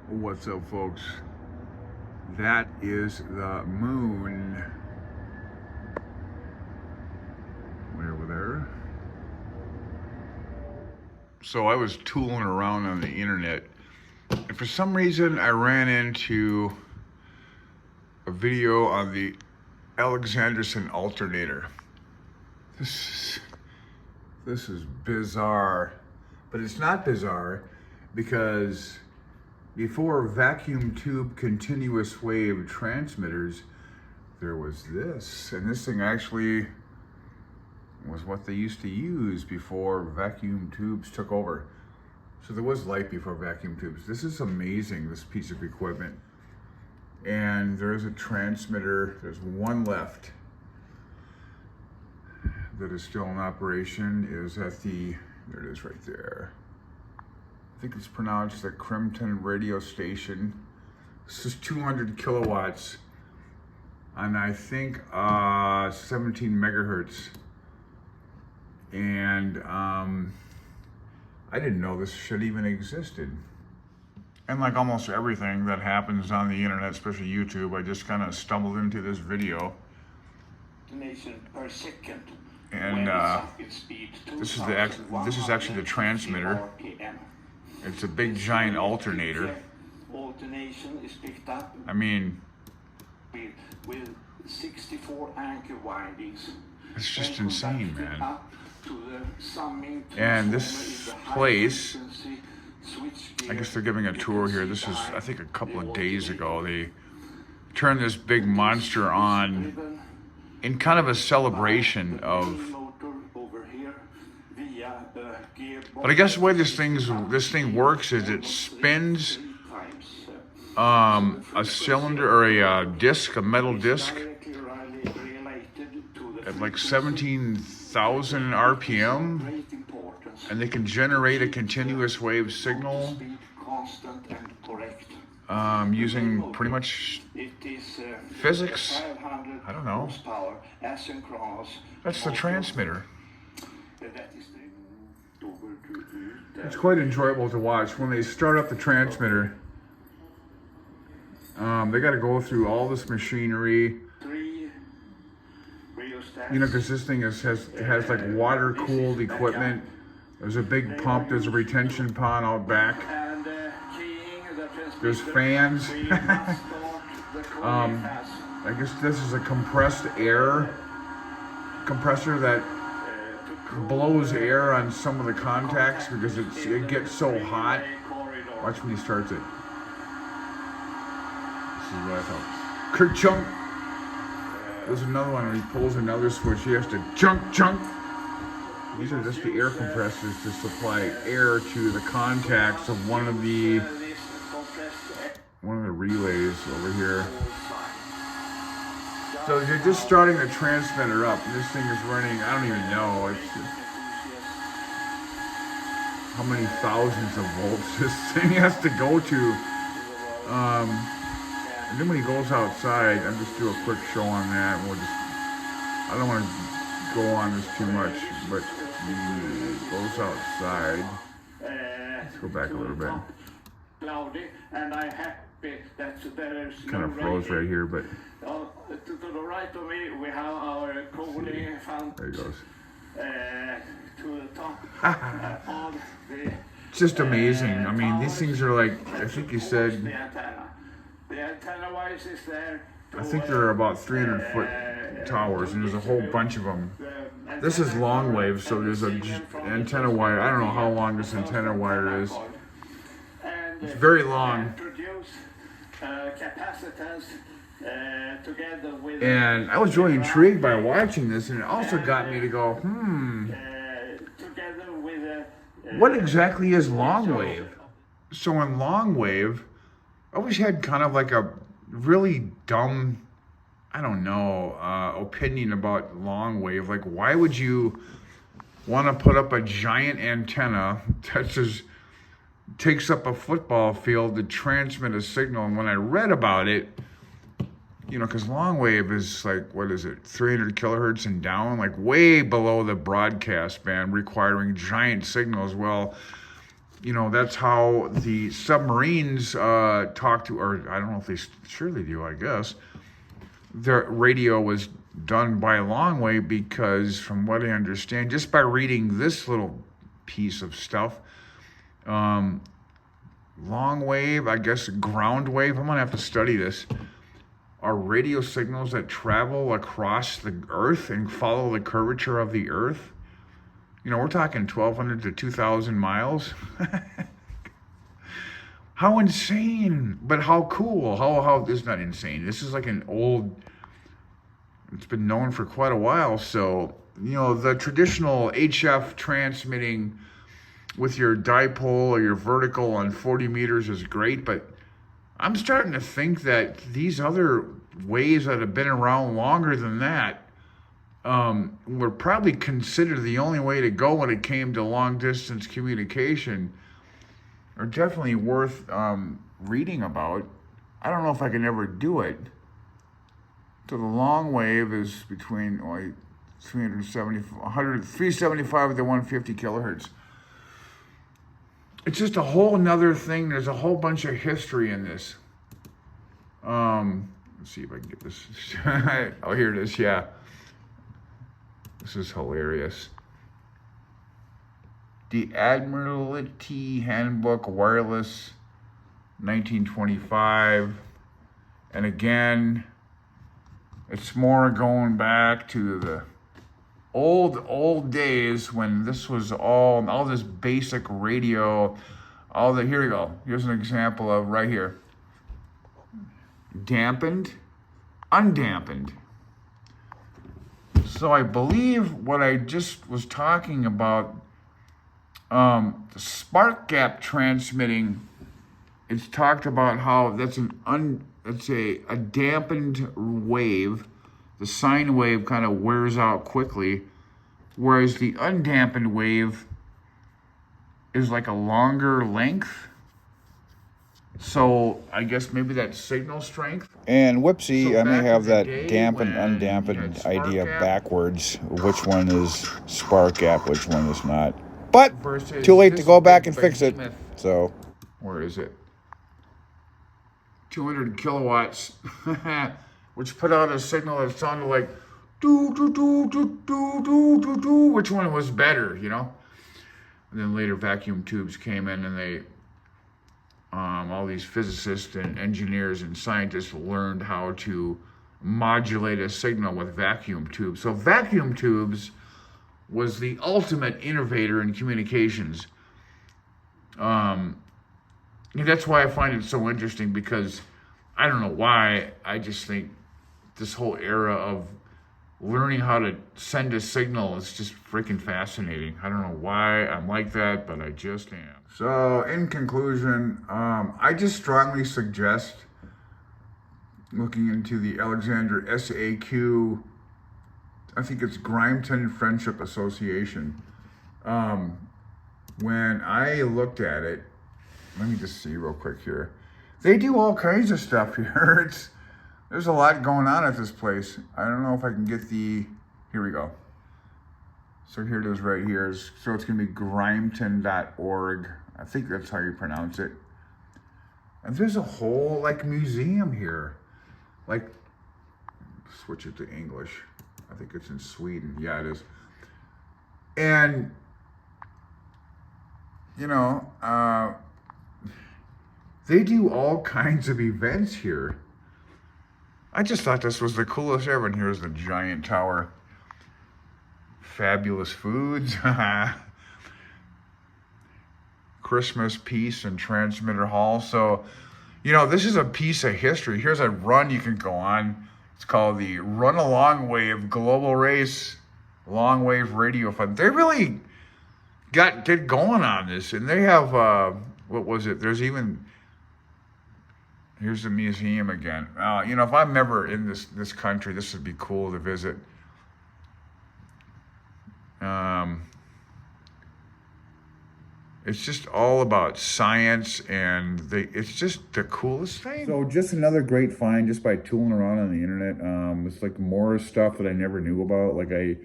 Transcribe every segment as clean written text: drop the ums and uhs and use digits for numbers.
What's up, folks? That is the moon. Way over there. So I was tooling around on the internet, and for some reason I ran into a video on the Alexanderson Alternator. This is bizarre, but it's not bizarre because before vacuum tube continuous wave transmitters, there was this, and this thing actually was what they used to use before vacuum tubes took over. So there was light before vacuum tubes. This is amazing, this piece of equipment. And there's a transmitter, there's one left that is still in operation, is at the, there it is right there. I think it's pronounced the Crimpton radio station. This is 200 kilowatts on, I think, 17 megahertz. And I didn't know this shit even existed. And like almost everything that happens on the internet, especially YouTube, I just kind of stumbled into this video. Per second. And this is actually the transmitter. It's a big giant alternator. Alternation is picked up. I mean, with 64 anchor windings. It's just insane, man. And this place, I guess they're giving a tour here. This is, I think, a couple of days ago. They turned this big monster on in kind of a celebration of. But I guess the way this thing works is it spins a cylinder or a disc, a metal disc, at like 17,000 RPM, and they can generate a continuous wave signal using pretty much physics. I don't know. That's the transmitter. It's quite enjoyable to watch. When they start up the transmitter, they got to go through all this machinery. You know, because this thing has like water-cooled equipment. There's a big pump. There's a retention pond out back. There's fans. I guess this is a compressed air compressor that blows air on some of the contacts because it gets so hot. Watch when he starts it. This is what I thought. Ker-chunk. There's another one where he pulls another switch. He has to chunk. These are just the air compressors to supply air to the contacts of one of the relays over here. So you're just starting the transmitter up, and this thing is running, I don't even know, how many thousands of volts this thing has to go to. And then when he goes outside, I'll just do a quick show on that, and I don't want to go on this too much, but he goes outside. Let's go back a little bit. Kind of froze right here, but to the right of me we have our cooling fan. There he goes. To the top of the. It's just amazing. I mean, these things are like, I think you said. The antenna wires is there. I think they're about 300-foot towers, and there's a whole bunch of them. This is longwave, so there's an antenna wire. I don't know how long this antenna wire is. It's very long. And I was really intrigued by watching this, and it also got me to go, what exactly is longwave? So in longwave, I always had kind of like a really dumb, I don't know, opinion about longwave. Like, why would you want to put up a giant antenna that just takes up a football field to transmit a signal? And when I read about it, you know, because longwave is like, what is it, 300 kilohertz and down, like way below the broadcast band, requiring giant signals. Well, you know, that's how the submarines talk to, or I don't know if they, sure they do, I guess. The radio was done by longwave because, from what I understand, just by reading this little piece of stuff, longwave, I guess ground wave, I'm gonna have to study this, are radio signals that travel across the earth and follow the curvature of the earth. You know, we're talking 1,200 to 2,000 miles. How insane, but how cool. How, this is not insane. This is like an old, it's been known for quite a while. So, you know, the traditional HF transmitting with your dipole or your vertical on 40 meters is great, but I'm starting to think that these other waves that have been around longer than that were probably considered the only way to go when it came to long distance communication, are definitely worth reading about. I don't know if I can ever do it. So the long wave is between 375 to 150 kilohertz. It's just a whole nother thing. There's a whole bunch of history in this. Let's see if I can get this. Oh, here it is. Yeah. This is hilarious. The Admiralty Handbook Wireless, 1925. And again, it's more going back to the old days when this was all this basic radio, here we go. Here's an example of right here. Dampened, undampened. So I believe what I just was talking about, the spark gap transmitting, it's talked about how that's a dampened wave. The sine wave kind of wears out quickly, whereas the undampened wave is like a longer length. So I guess maybe that signal strength. And whoopsie, So I may back have in the that day dampened, when you undampened had spark idea gap backwards. Which one is spark gap, which one is not. But Versus too late to this go back big and fix it. behemoth. So Where is it? 200 kilowatts, which put out a signal that sounded like do do do do do do do do. Which one was better, you know? And then later vacuum tubes came in, and they, all these physicists and engineers and scientists learned how to modulate a signal with vacuum tubes. So vacuum tubes was the ultimate innovator in communications. And that's why I find it so interesting, because I don't know why, I just think this whole era of learning how to send a signal is just freaking fascinating. I don't know why I'm like that, but I just am. So in conclusion, I just strongly suggest looking into the Alexander SAQ, I think it's Grimeton Friendship Association. When I looked at it, let me just see real quick here. They do all kinds of stuff here. There's a lot going on at this place. I don't know if I can get here we go. So here it is right here. So it's gonna be grimeton.org. I think that's how you pronounce it. And there's a whole museum here. Switch it to English. I think it's in Sweden. Yeah, it is. And, you know, they do all kinds of events here. I just thought this was the coolest ever. And here's the giant tower. Fabulous foods. Christmas Peace and Transmitter Hall. So, you know, this is a piece of history. Here's a run you can go on. It's called the Run a Long Wave Global Race Long Wave Radio Fund. They really get going on this. And they have, what was it? Here's the museum again. You know, if I'm ever in this country, this would be cool to visit. It's just all about science, and it's just the coolest thing. So just another great find just by tooling around on the internet. It's like more stuff that I never knew about. I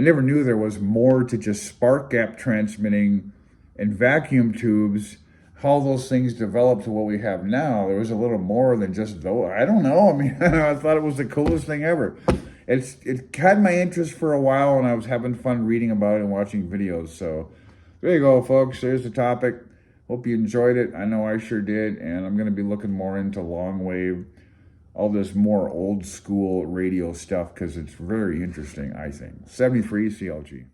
never knew there was more to just spark gap transmitting and vacuum tubes, how those things developed to what we have now. There was a little more than just those. I don't know. I mean, I thought it was the coolest thing ever. It had my interest for a while, and I was having fun reading about it and watching videos. So there you go, folks. There's the topic. Hope you enjoyed it. I know I sure did, and I'm going to be looking more into longwave, all this more old school radio stuff, because it's very interesting, I think. 73 CLG.